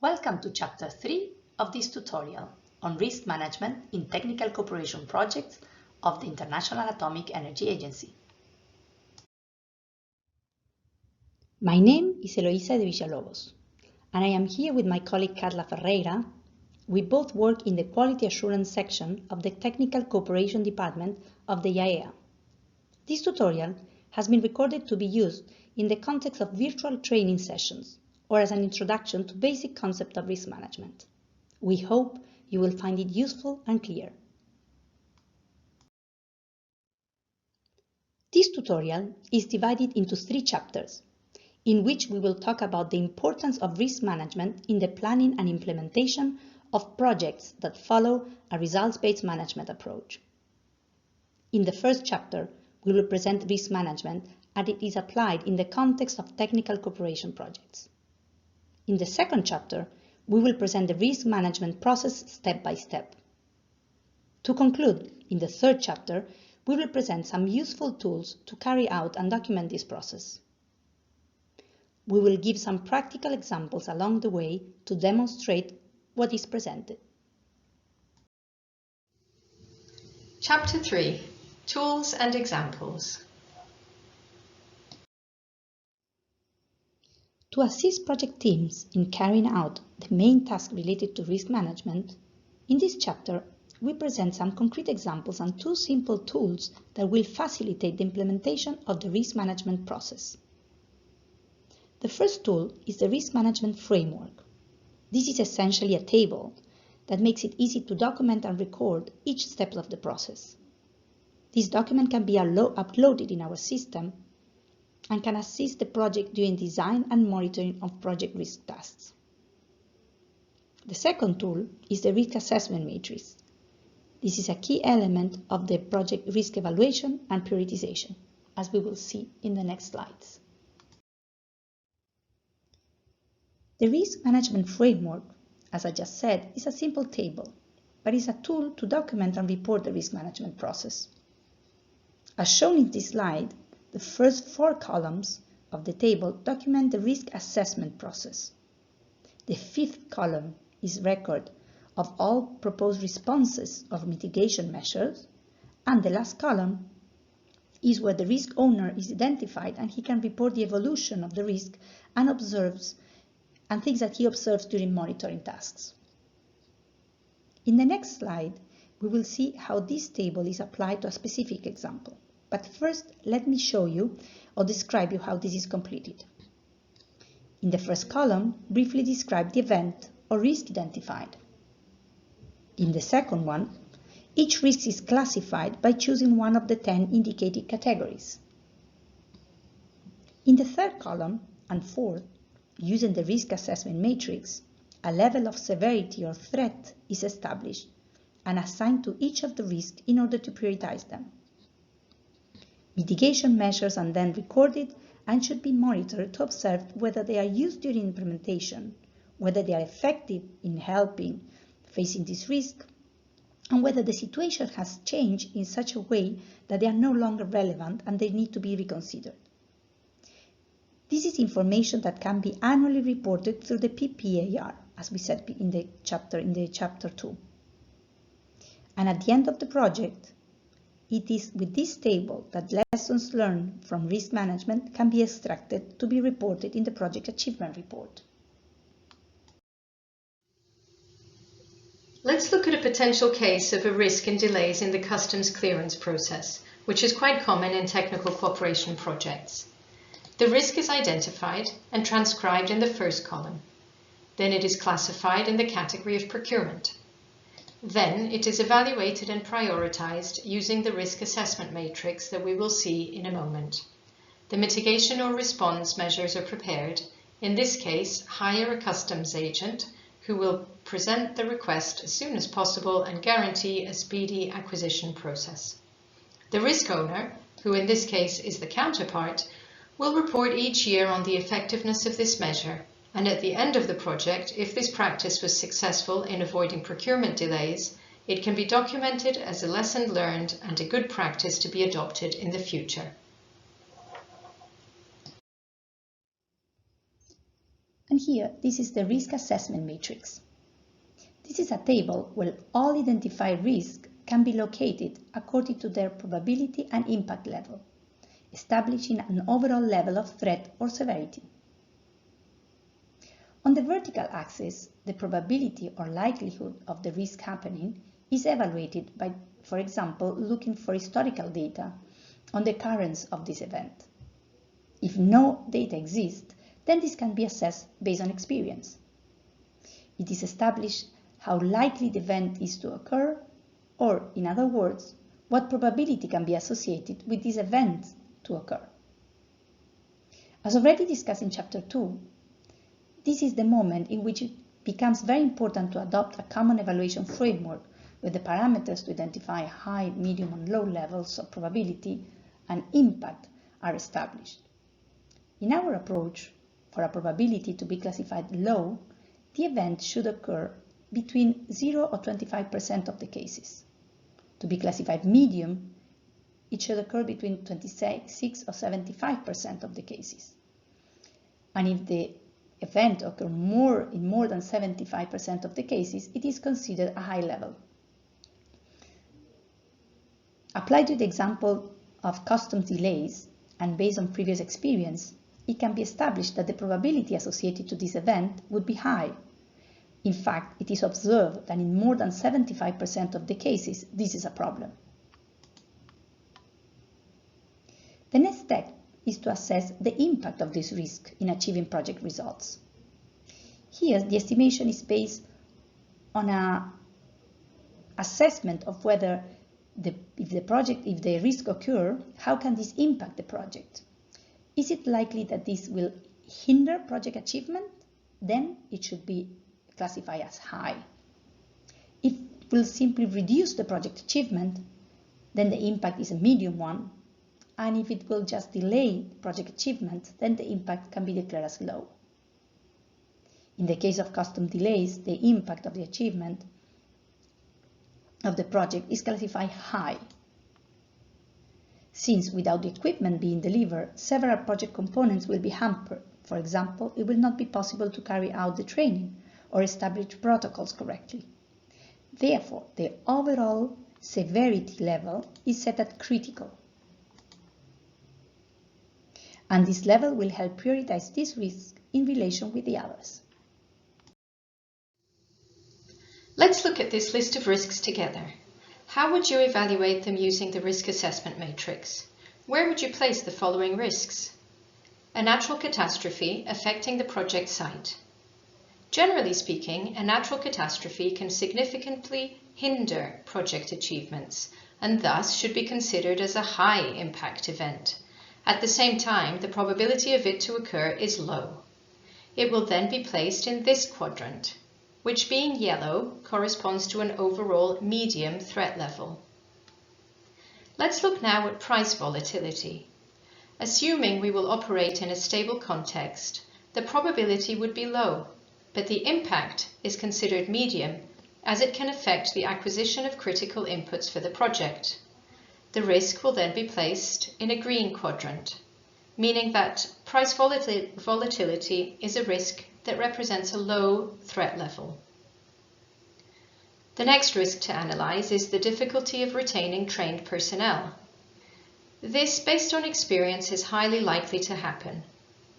Welcome to Chapter 3 of this tutorial on risk management in technical cooperation projects of the International Atomic Energy Agency. My name is Eloisa de Villalobos, and I am here with my colleague Carla Ferreira. We both work in the Quality Assurance section of the Technical Cooperation Department of the IAEA. This tutorial has been recorded to be used in the context of virtual training sessions or as an introduction to basic concept of risk management. We hope you will find it useful and clear. This tutorial is divided into 3 chapters, in which we will talk about the importance of risk management in the planning and implementation of projects that follow a results-based management approach. In the first chapter, we will present risk management as it is applied in the context of technical cooperation projects. In the second chapter, we will present the risk management process step by step. To conclude, in the third chapter, we will present some useful tools to carry out and document this process. We will give some practical examples along the way to demonstrate what is presented. Chapter 3: Tools and Examples. To assist project teams in carrying out the main task related to risk management, in this chapter we present some concrete examples and 2 simple tools that will facilitate the implementation of the risk management process. The first tool is the Risk Management Framework. This is essentially a table that makes it easy to document and record each step of the process. This document can be uploaded in our system and can assist the project during design and monitoring of project risk tasks. The second tool is the Risk Assessment Matrix. This is a key element of the project risk evaluation and prioritization, as we will see in the next slides. The Risk Management Framework, as I just said, is a simple table, but is a tool to document and report the risk management process. As shown in this slide, the first 4 columns of the table document the risk assessment process. The 5th column is record of all proposed responses of mitigation measures, and the last column is where the risk owner is identified and he can report the evolution of the risk and things that he observes during monitoring tasks. In the next slide, we will see how this table is applied to a specific example. But first, let me show you or describe you how this is completed. In the first column, briefly describe the event or risk identified. In the second one, each risk is classified by choosing one of the 10 indicated categories. In the third column and fourth, using the risk assessment matrix, a level of severity or threat is established and assigned to each of the risks in order to prioritize them. Mitigation measures are then recorded and should be monitored to observe whether they are used during implementation, whether they are effective in helping facing this risk, and whether the situation has changed in such a way that they are no longer relevant and they need to be reconsidered. This is information that can be annually reported through the PPAR, as we said in the chapter 2. And at the end of the project, it is with this table that lessons learned from risk management can be extracted to be reported in the project achievement report. Let's look at a potential case of a risk and delays in the customs clearance process, which is quite common in technical cooperation projects. The risk is identified and transcribed in the first column. Then it is classified in the category of procurement. Then it is evaluated and prioritized using the risk assessment matrix that we will see in a moment. The mitigation or response measures are prepared. In this case, hire a customs agent who will present the request as soon as possible and guarantee a speedy acquisition process. The risk owner, who in this case is the counterpart, will report each year on the effectiveness of this measure, and at the end of the project, if this practice was successful in avoiding procurement delays, it can be documented as a lesson learned and a good practice to be adopted in the future. And here, this is the risk assessment matrix. This is a table where all identified risks can be located according to their probability and impact level, establishing an overall level of threat or severity. On the vertical axis, the probability or likelihood of the risk happening is evaluated by, for example, looking for historical data on the occurrence of this event. If no data exists, then this can be assessed based on experience. It is established how likely the event is to occur, or, in other words, what probability can be associated with this event to occur. As already discussed in Chapter 2, this is the moment in which it becomes very important to adopt a common evaluation framework where the parameters to identify high, medium, and low levels of probability and impact are established. In our approach, for a probability to be classified low, the event should occur between 0 or 25% of the cases. To be classified medium, it should occur between 26 or 75% of the cases. And if the event occurs in more than 75% of the cases, it is considered a high level. Applied to the example of customs delays and based on previous experience, it can be established that the probability associated to this event would be high. In fact, it is observed that in more than 75% of the cases, this is a problem. The next step is to assess the impact of this risk in achieving project results. Here, the estimation is based on an assessment of whether if the risk occurs, how can this impact the project? Is it likely that this will hinder project achievement? Then it should be classified as high. If it will simply reduce the project achievement, then the impact is a medium one. And if it will just delay project achievement, then the impact can be declared as low. In the case of custom delays, the impact of the achievement of the project is classified high, since without the equipment being delivered, several project components will be hampered. For example, it will not be possible to carry out the training or establish protocols correctly. Therefore, the overall severity level is set at critical. And this level will help prioritize this risk in relation with the others. Let's look at this list of risks together. How would you evaluate them using the risk assessment matrix? Where would you place the following risks? A natural catastrophe affecting the project site. Generally speaking, a natural catastrophe can significantly hinder project achievements and thus should be considered as a high impact event. At the same time, the probability of it to occur is low. It will then be placed in this quadrant, which being yellow corresponds to an overall medium threat level. Let's look now at price volatility. Assuming we will operate in a stable context, the probability would be low, but the impact is considered medium as it can affect the acquisition of critical inputs for the project. The risk will then be placed in a green quadrant, meaning that price volatility is a risk that represents a low threat level. The next risk to analyze is the difficulty of retaining trained personnel. This, based on experience, is highly likely to happen.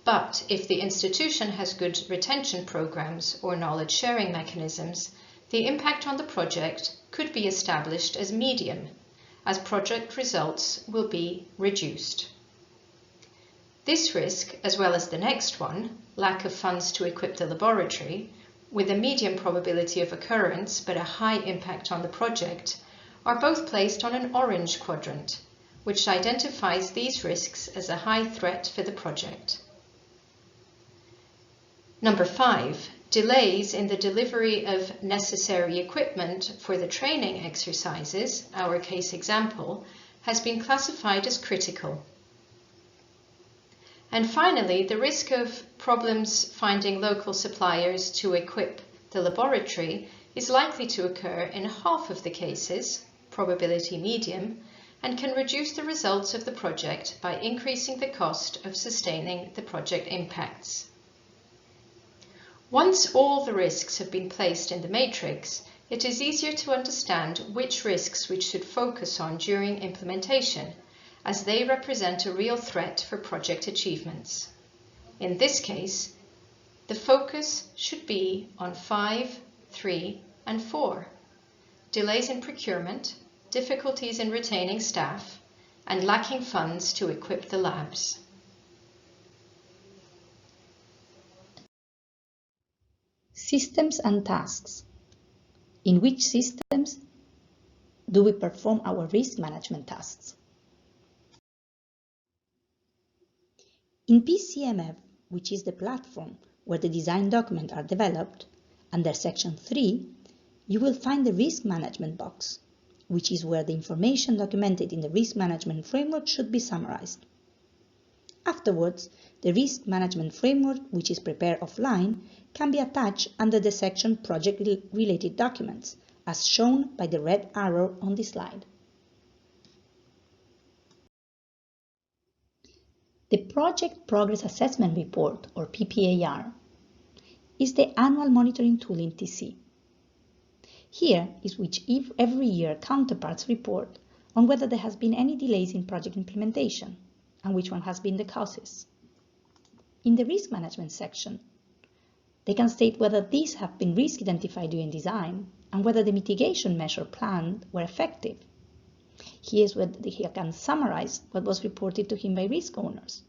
But if the institution has good retention programs or knowledge sharing mechanisms, the impact on the project could be established as medium, as project results will be reduced. This risk, as well as the next one, lack of funds to equip the laboratory, with a medium probability of occurrence but a high impact on the project, are both placed on an orange quadrant, which identifies these risks as a high threat for the project. Number 5, delays in the delivery of necessary equipment for the training exercises, our case example, has been classified as critical. And finally, the risk of problems finding local suppliers to equip the laboratory is likely to occur in half of the cases, probability medium, and can reduce the results of the project by increasing the cost of sustaining the project impacts. Once all the risks have been placed in the matrix, it is easier to understand which risks we should focus on during implementation, as they represent a real threat for project achievements. In this case, the focus should be on 5, 3, and 4. Delays in procurement, difficulties in retaining staff, and lacking funds to equip the labs. Systems and tasks. In which systems do we perform our risk management tasks? In PCMF, which is the platform where the design documents are developed, under Section 3, you will find the Risk Management box, which is where the information documented in the Risk Management Framework should be summarized. Afterwards, the Risk Management Framework, which is prepared offline, can be attached under the section Project-related documents, as shown by the red arrow on this slide. The Project Progress Assessment Report, or PPAR, is the annual monitoring tool in TC. Here is which every year counterparts report on whether there has been any delays in project implementation and which one has been the causes. In the risk management section, they can state whether these have been risks identified during design and whether the mitigation measures planned were effective. Here's where he can summarize what was reported to him by risk owners,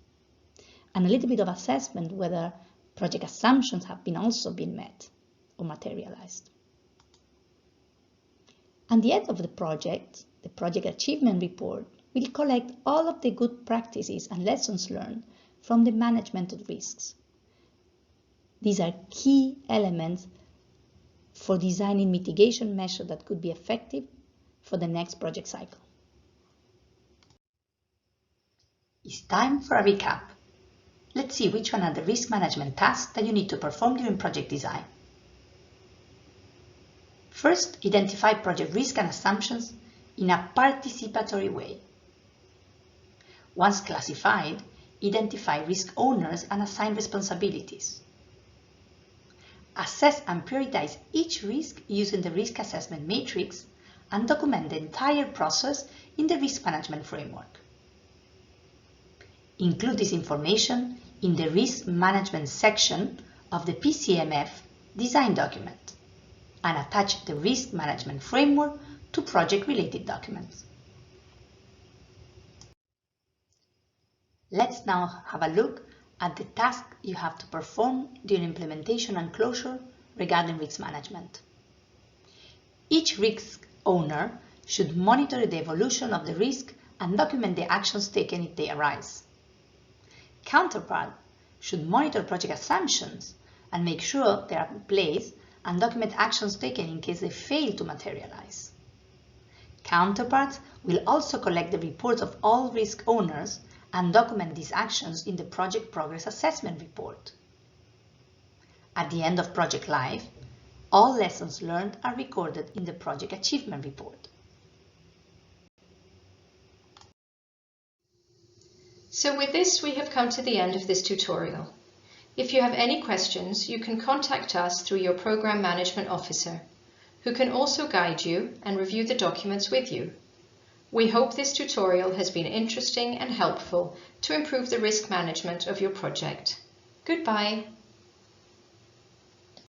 and a little bit of assessment whether project assumptions have also been met or materialized. At the end of the project achievement report will collect all of the good practices and lessons learned from the management of risks. These are key elements for designing mitigation measures that could be effective for the next project cycle. It's time for a recap. Let's see which one are the risk management tasks that you need to perform during project design. First, identify project risk and assumptions in a participatory way. Once classified, identify risk owners and assign responsibilities. Assess and prioritize each risk using the risk assessment matrix and document the entire process in the risk management framework. Include this information in the risk management section of the PCMF design document and attach the risk management framework to project-related documents. Let's now have a look at the task you have to perform during implementation and closure regarding risk management. Each risk owner should monitor the evolution of the risk and document the actions taken if they arise. Counterpart should monitor project assumptions and make sure they are in place and document actions taken in case they fail to materialize. Counterparts will also collect the reports of all risk owners and document these actions in the Project Progress Assessment Report. At the end of project life, all lessons learned are recorded in the Project Achievement Report. So with this, we have come to the end of this tutorial. If you have any questions, you can contact us through your Program Management Officer, who can also guide you and review the documents with you. We hope this tutorial has been interesting and helpful to improve the risk management of your project. Goodbye.